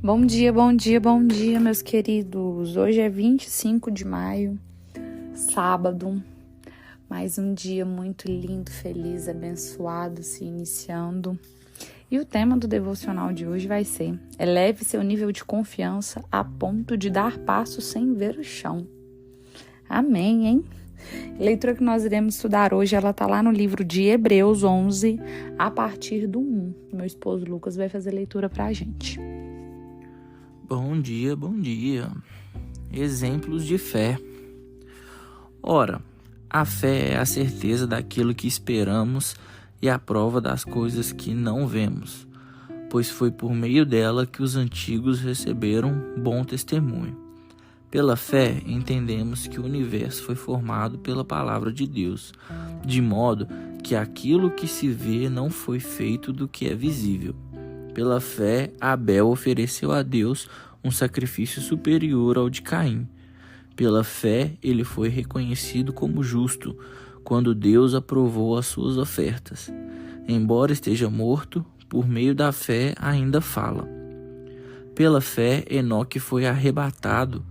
Bom dia, bom dia, bom dia, meus queridos. Hoje é 25 de maio, sábado. Mais um dia muito lindo, feliz, abençoado se iniciando. E o tema do devocional de hoje vai ser: eleve seu nível de confiança a ponto de dar passos sem ver o chão. Amém, hein? A leitura que nós iremos estudar hoje, ela está lá no livro de Hebreus 11, a partir do 1. Meu esposo Lucas vai fazer a leitura para a gente. Bom dia, bom dia. Exemplos de fé. Ora, a fé é a certeza daquilo que esperamos e a prova das coisas que não vemos, pois foi por meio dela que os antigos receberam bom testemunho. Pela fé, entendemos que o universo foi formado pela palavra de Deus, de modo que aquilo que se vê não foi feito do que é visível. Pela fé, Abel ofereceu a Deus um sacrifício superior ao de Caim. Pela fé, ele foi reconhecido como justo, quando Deus aprovou as suas ofertas. Embora esteja morto, por meio da fé ainda fala. Pela fé, Enoque foi arrebatado,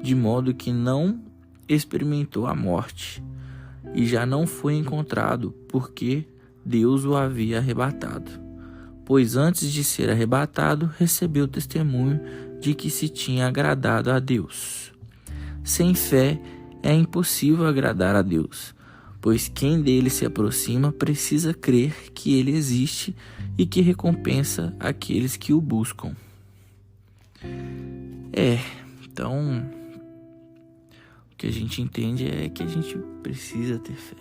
de modo que não experimentou a morte, e já não foi encontrado, porque Deus o havia arrebatado. Pois antes de ser arrebatado, recebeu testemunho de que se tinha agradado a Deus. Sem fé é impossível agradar a Deus, pois quem dele se aproxima precisa crer que ele existe e que recompensa aqueles que o buscam. Então, o que a gente entende é que a gente precisa ter fé.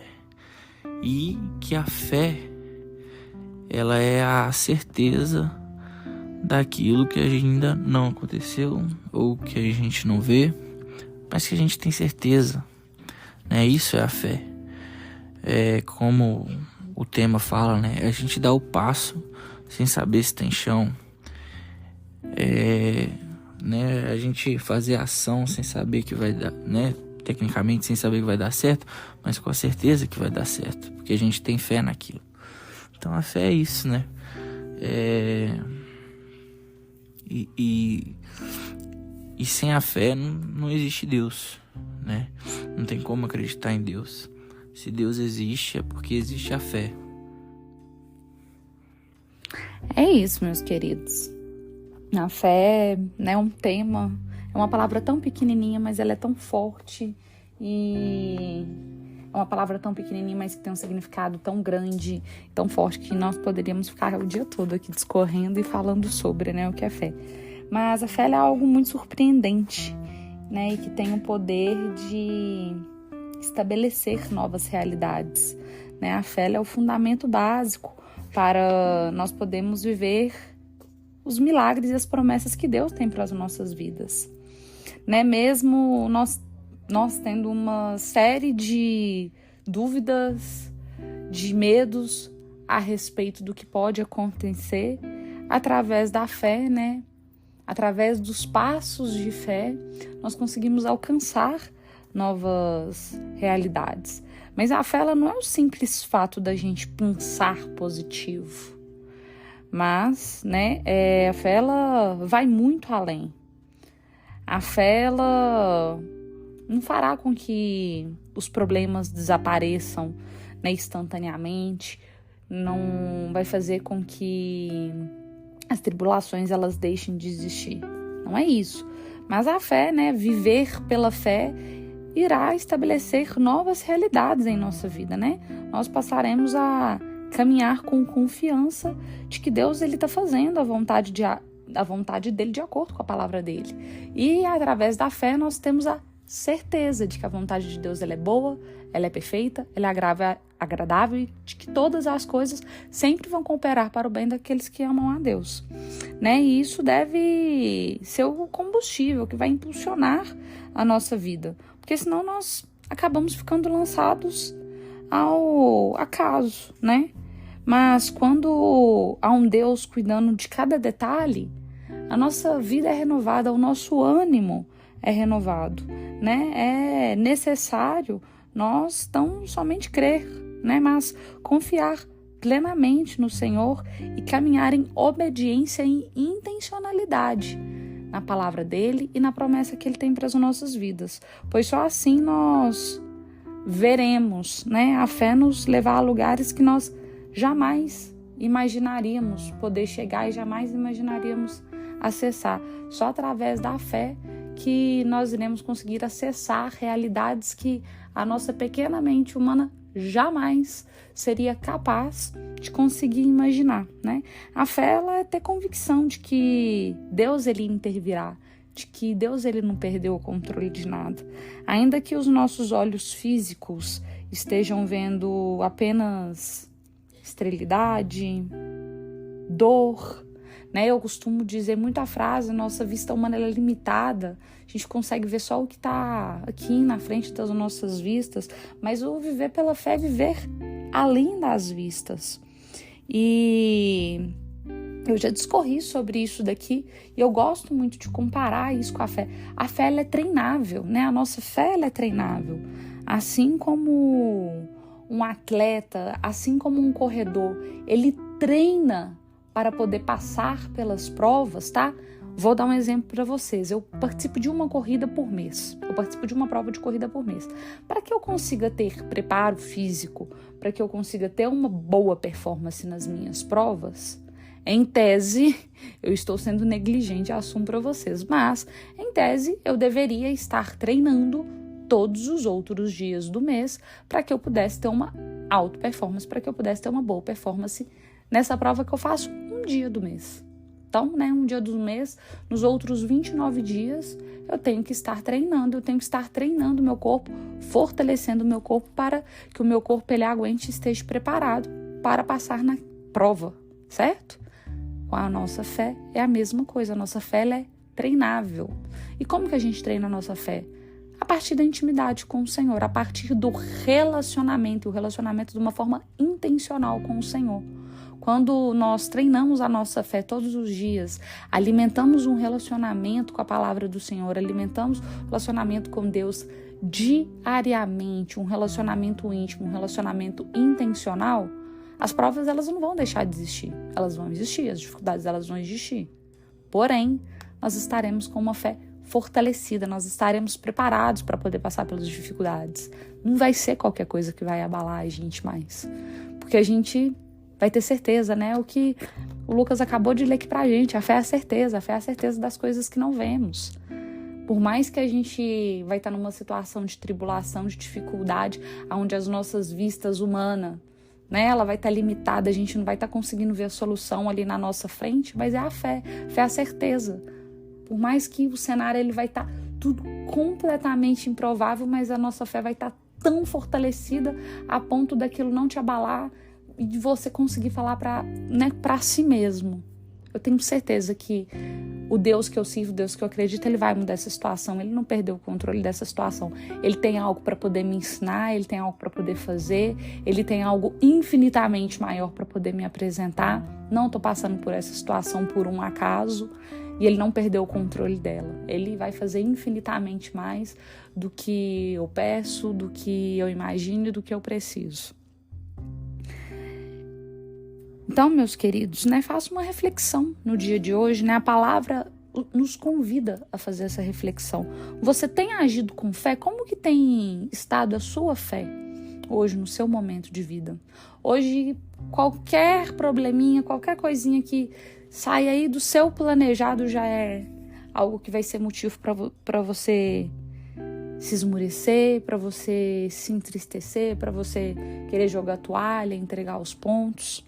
E que a fé, ela é a certeza daquilo que ainda não aconteceu ou que a gente não vê, mas que a gente tem certeza, né? Isso é a fé. É como o tema fala, né? A gente dá o passo sem saber se tem chão. Né? A gente fazer ação sem saber que vai dar, né? Tecnicamente sem saber que vai dar certo, mas com a certeza que vai dar certo, porque a gente tem fé naquilo. Então a fé é isso, né? E sem a fé não existe Deus, né? Não tem como acreditar em Deus. Se Deus existe, é porque existe a fé. É isso, meus queridos. A fé, né, é um tema, é uma palavra tão pequenininha, mas ela é tão forte, e é uma palavra tão pequenininha, mas que tem um significado tão grande, tão forte, que nós poderíamos ficar o dia todo aqui discorrendo e falando sobre, né, o que é fé. Mas a fé é algo muito surpreendente, né, e que tem o poder de estabelecer novas realidades, né? A fé é o fundamento básico para nós podermos viver os milagres e as promessas que Deus tem para as nossas vidas, né? Mesmo nós tendo uma série de dúvidas, de medos a respeito do que pode acontecer, através da fé, né? Através dos passos de fé, nós conseguimos alcançar novas realidades. Mas a fé, ela não é o simples fato da gente pensar positivo. Mas, né, a fé, ela vai muito além. A fé, ela não fará com que os problemas desapareçam, né, instantaneamente. Não vai fazer com que as tribulações, elas deixem de existir. Não é isso. Mas a fé, né, viver pela fé, irá estabelecer novas realidades em nossa vida, né? Nós passaremos a caminhar com confiança de que Deus, ele está fazendo a vontade dele de acordo com a palavra dele. E através da fé nós temos a certeza de que a vontade de Deus, ela é boa, ela é perfeita, ela é agradável, e de que todas as coisas sempre vão cooperar para o bem daqueles que amam a Deus, né? E isso deve ser o combustível que vai impulsionar a nossa vida, porque senão nós acabamos ficando lançados ao acaso, né? Mas quando há um Deus cuidando de cada detalhe, a nossa vida é renovada, o nosso ânimo é renovado, né? É necessário nós tão somente crer, né? Mas confiar plenamente no Senhor e caminhar em obediência e intencionalidade, na palavra dele e na promessa que ele tem para as nossas vidas. Pois só assim nós veremos, né, a fé nos levar a lugares que nós jamais imaginaríamos poder chegar e jamais imaginaríamos acessar. Só através da fé que nós iremos conseguir acessar realidades que a nossa pequena mente humana jamais seria capaz de conseguir imaginar, né? A fé, ela é ter convicção de que Deus, ele intervirá, de que Deus, ele não perdeu o controle de nada. Ainda que os nossos olhos físicos estejam vendo apenas esterilidade, dor, né? Eu costumo dizer muito a frase, nossa vista humana ela é limitada, a gente consegue ver só o que está aqui na frente das nossas vistas, mas o viver pela fé é viver além das vistas. E eu já discorri sobre isso daqui e eu gosto muito de comparar isso com a fé. A fé ela é treinável, né? A nossa fé ela é treinável. Assim como um atleta, assim como um corredor, ele treina para poder passar pelas provas, tá? Vou dar um exemplo para vocês. Eu participo de uma corrida por mês. Eu participo de uma prova de corrida por mês. Para que eu consiga ter preparo físico, para que eu consiga ter uma boa performance nas minhas provas, em tese, eu estou sendo negligente, assumo para vocês, mas em tese eu deveria estar treinando todos os outros dias do mês para que eu pudesse ter uma alta performance, para que eu pudesse ter uma boa performance nessa prova que eu faço um dia do mês. Então, né, um dia do mês, nos outros 29 dias, eu tenho que estar treinando, o meu corpo, fortalecendo o meu corpo para que o meu corpo ele aguente e esteja preparado para passar na prova, certo? Com a nossa fé é a mesma coisa, a nossa fé ela é treinável. E como que a gente treina a nossa fé? A partir da intimidade com o Senhor, a partir do relacionamento, o relacionamento de uma forma intencional com o Senhor. Quando nós treinamos a nossa fé todos os dias, alimentamos um relacionamento com a palavra do Senhor, alimentamos um relacionamento com Deus diariamente, um relacionamento íntimo, um relacionamento intencional, as provas elas não vão deixar de existir. Elas vão existir, as dificuldades elas vão existir. Porém, nós estaremos com uma fé fortalecida, nós estaremos preparados para poder passar pelas dificuldades. Não vai ser qualquer coisa que vai abalar a gente mais. Porque a gente vai ter certeza, né? O que o Lucas acabou de ler aqui pra gente. A fé é a certeza das coisas que não vemos. Por mais que a gente vai estar numa situação de tribulação, de dificuldade, onde as nossas vistas humanas, né, ela vai estar limitada, a gente não vai estar conseguindo ver a solução ali na nossa frente, mas é a fé é a certeza. Por mais que o cenário ele vai estar tudo completamente improvável, mas a nossa fé vai estar tão fortalecida a ponto daquilo não te abalar e de você conseguir falar para si mesmo. Eu tenho certeza que o Deus que eu sirvo, o Deus que eu acredito, ele vai mudar essa situação. Ele não perdeu o controle dessa situação. Ele tem algo para poder me ensinar, ele tem algo para poder fazer, ele tem algo infinitamente maior para poder me apresentar. Não estou passando por essa situação por um acaso e ele não perdeu o controle dela. Ele vai fazer infinitamente mais do que eu peço, do que eu imagino e do que eu preciso. Então, meus queridos, né, faça uma reflexão no dia de hoje, né? A palavra nos convida a fazer essa reflexão. Você tem agido com fé? Como que tem estado a sua fé hoje no seu momento de vida? Hoje, qualquer probleminha, qualquer coisinha que sai aí do seu planejado já é algo que vai ser motivo para você se esmurecer, para você se entristecer, para você querer jogar a toalha, entregar os pontos.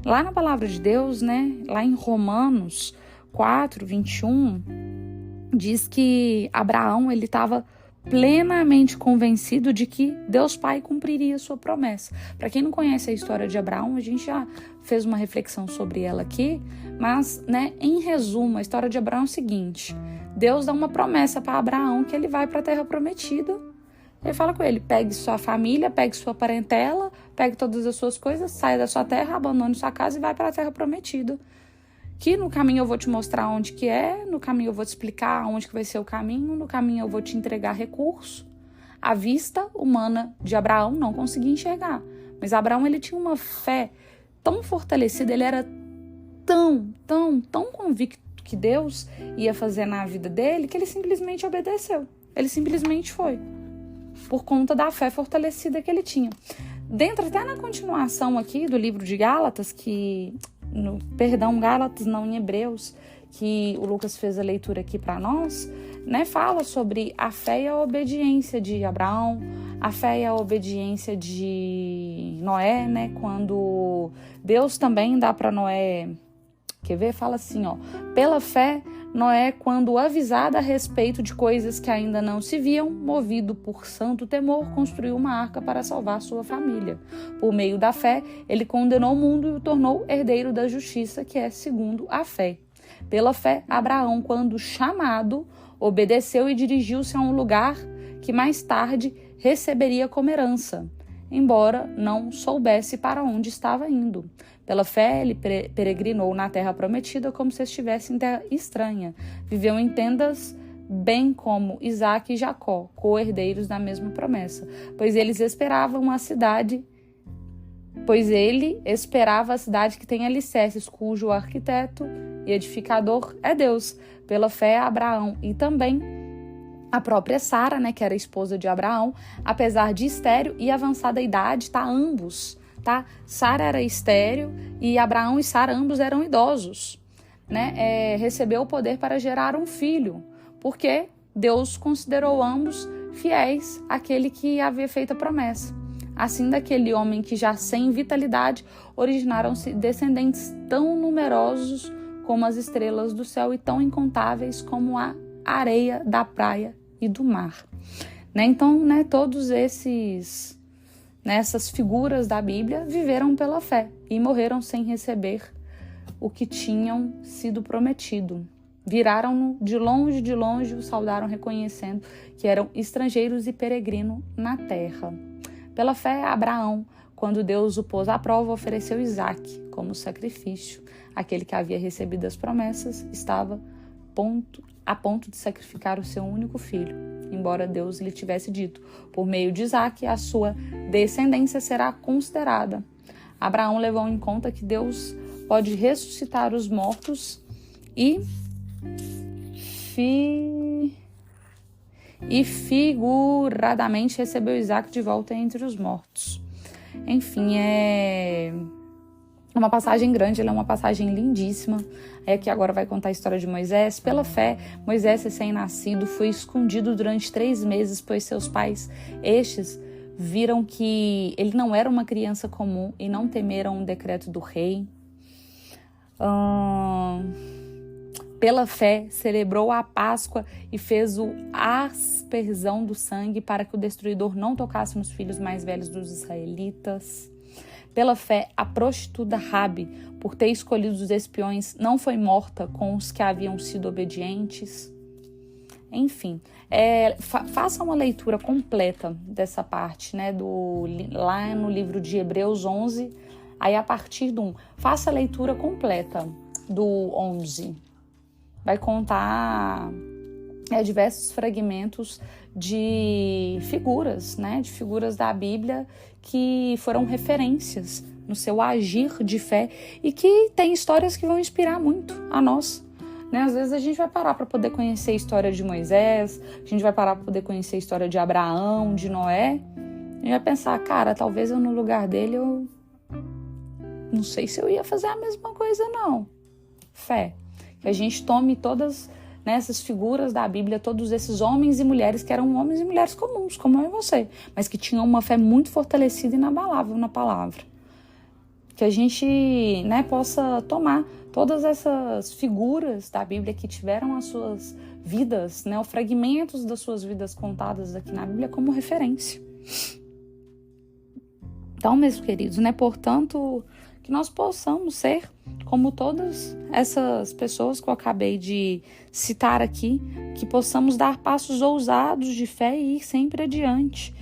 Lá na palavra de Deus, né, lá em Romanos 4, 21, diz que Abraão ele estava plenamente convencido de que Deus Pai cumpriria a sua promessa. Para quem não conhece a história de Abraão, a gente já fez uma reflexão sobre ela aqui, mas, né, em resumo, a história de Abraão é o seguinte: Deus dá uma promessa para Abraão que ele vai para a terra prometida. Ele fala com ele: pegue sua família, pegue sua parentela, pegue todas as suas coisas, saia da sua terra, abandone sua casa e vai para a terra prometida. Que no caminho eu vou te mostrar onde que é, no caminho eu vou te explicar onde que vai ser o caminho, no caminho eu vou te entregar recurso. A vista humana de Abraão não conseguia enxergar, mas Abraão ele tinha uma fé tão fortalecida, ele era tão convicto que Deus ia fazer na vida dele, que ele simplesmente obedeceu. Ele simplesmente foi, por conta da fé fortalecida que ele tinha. Dentro, até na continuação aqui do livro de Gálatas, Gálatas não, em Hebreus, que o Lucas fez a leitura aqui para nós, né, fala sobre a fé e a obediência de Abraão, a fé e a obediência de Noé, né, quando Deus também dá para Noé, quer ver? Fala assim, ó, pela fé, Noé, quando avisado a respeito de coisas que ainda não se viam, movido por santo temor, construiu uma arca para salvar sua família. Por meio da fé, ele condenou o mundo e o tornou herdeiro da justiça, que é segundo a fé. Pela fé, Abraão, quando chamado, obedeceu e dirigiu-se a um lugar que mais tarde receberia como herança, embora não soubesse para onde estava indo. Pela fé, ele peregrinou na terra prometida como se estivesse em terra estranha. Viveu em tendas, bem como Isaque e Jacó, co-herdeiros da mesma promessa, pois ele esperava a cidade que tem alicerces, cujo arquiteto e edificador é Deus. Pela fé, Abraão e também a própria Sara, né, que era esposa de Abraão, apesar de estéril e avançada idade, ambos, Sara era estéril e Abraão e Sara ambos eram idosos, né, recebeu o poder para gerar um filho, porque Deus considerou ambos fiéis àquele que havia feito a promessa. Assim, daquele homem que já sem vitalidade, originaram-se descendentes tão numerosos como as estrelas do céu e tão incontáveis como a areia da praia e do mar. Então, todos essas figuras da Bíblia viveram pela fé e morreram sem receber o que tinham sido prometido. Viraram-no de longe, o saudaram reconhecendo que eram estrangeiros e peregrinos na terra. Pela fé, Abraão, quando Deus o pôs à prova, ofereceu Isaque como sacrifício. Aquele que havia recebido as promessas estava a ponto de sacrificar o seu único filho, embora Deus lhe tivesse dito, por meio de Isaque, a sua descendência será considerada. Abraão levou em conta que Deus pode ressuscitar os mortos e figuradamente recebeu Isaque de volta entre os mortos. Enfim, é uma passagem grande, ela é uma passagem lindíssima. Aqui agora vai contar a história de Moisés. Pela fé, Moisés, recém-nascido, foi escondido durante 3 meses, pois seus pais, viram que ele não era uma criança comum e não temeram o decreto do rei. Pela fé, celebrou a Páscoa e fez o aspersão do sangue para que o destruidor não tocasse nos filhos mais velhos dos israelitas. Pela fé, a prostituta Rabi, por ter escolhido os espiões, não foi morta com os que haviam sido obedientes. Enfim, faça uma leitura completa dessa parte, lá no livro de Hebreus 11, aí a partir do 1. Faça a leitura completa do 11. Vai contar diversos fragmentos de figuras, de figuras da Bíblia que foram referências no seu agir de fé e que tem histórias que vão inspirar muito a nós. Às vezes a gente vai parar para poder conhecer a história de Moisés, a gente vai parar para poder conhecer a história de Abraão, de Noé, e vai pensar, cara, talvez eu no lugar dele, eu não sei se eu ia fazer a mesma coisa, não. Fé. Que a gente tome todas essas figuras da Bíblia, todos esses homens e mulheres que eram homens e mulheres comuns, como eu e você, mas que tinham uma fé muito fortalecida e inabalável na palavra. Que a gente possa tomar todas essas figuras da Bíblia que tiveram as suas vidas, os fragmentos das suas vidas contadas aqui na Bíblia como referência. Então, meus queridos, portanto, que nós possamos ser como todas essas pessoas que eu acabei de citar aqui, que possamos dar passos ousados de fé e ir sempre adiante,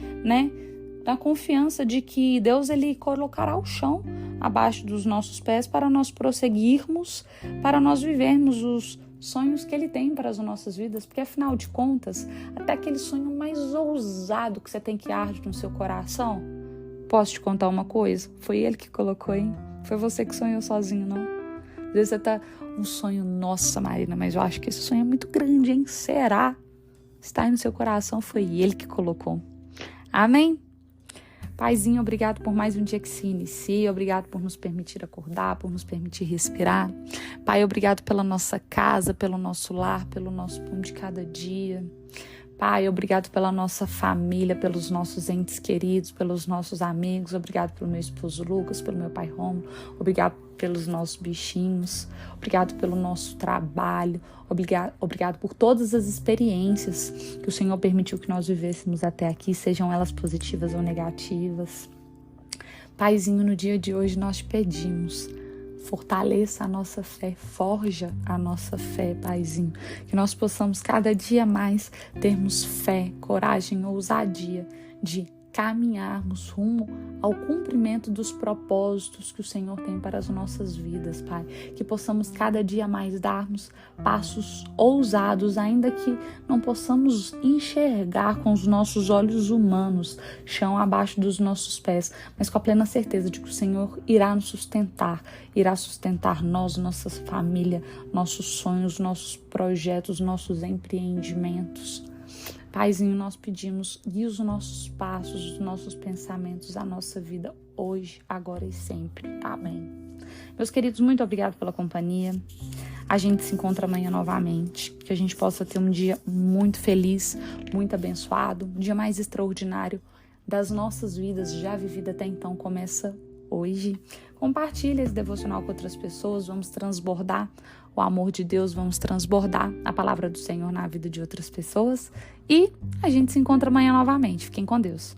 na confiança de que Deus ele colocará o chão abaixo dos nossos pés para nós prosseguirmos, para nós vivermos os sonhos que Ele tem para as nossas vidas, porque afinal de contas, até aquele sonho mais ousado que você tem que arde no seu coração, posso te contar uma coisa? Foi Ele que colocou, hein? Foi você que sonhou sozinho, não? Às vezes você tá um sonho, nossa, Marina, mas eu acho que esse sonho é muito grande, hein? Será? Está aí no seu coração, foi Ele que colocou. Amém? Paizinho, obrigado por mais um dia que se inicia, obrigado por nos permitir acordar, por nos permitir respirar. Pai, obrigado pela nossa casa, pelo nosso lar, pelo nosso pão de cada dia. Pai, obrigado pela nossa família, pelos nossos entes queridos, pelos nossos amigos. Obrigado pelo meu esposo Lucas, pelo meu pai Rômulo. Obrigado pelos nossos bichinhos. Obrigado pelo nosso trabalho. Obrigado por todas as experiências que o Senhor permitiu que nós vivêssemos até aqui, sejam elas positivas ou negativas. Paizinho, no dia de hoje nós te pedimos, fortaleça a nossa fé, forja a nossa fé, Paizinho. Que nós possamos cada dia mais termos fé, coragem, ousadia de caminharmos rumo ao cumprimento dos propósitos que o Senhor tem para as nossas vidas, Pai. Que possamos cada dia mais darmos passos ousados, ainda que não possamos enxergar com os nossos olhos humanos, chão abaixo dos nossos pés, mas com a plena certeza de que o Senhor irá nos sustentar, irá sustentar nós, nossa família, nossos sonhos, nossos projetos, nossos empreendimentos. Paizinho, nós pedimos, guia os nossos passos, os nossos pensamentos, a nossa vida hoje, agora e sempre. Amém. Meus queridos, muito obrigado pela companhia. A gente se encontra amanhã novamente. Que a gente possa ter um dia muito feliz, muito abençoado, um dia mais extraordinário das nossas vidas já vivida até então. Começa hoje. Compartilhe esse devocional com outras pessoas. Vamos transbordar o amor de Deus, vamos transbordar a palavra do Senhor na vida de outras pessoas. E a gente se encontra amanhã novamente. Fiquem com Deus.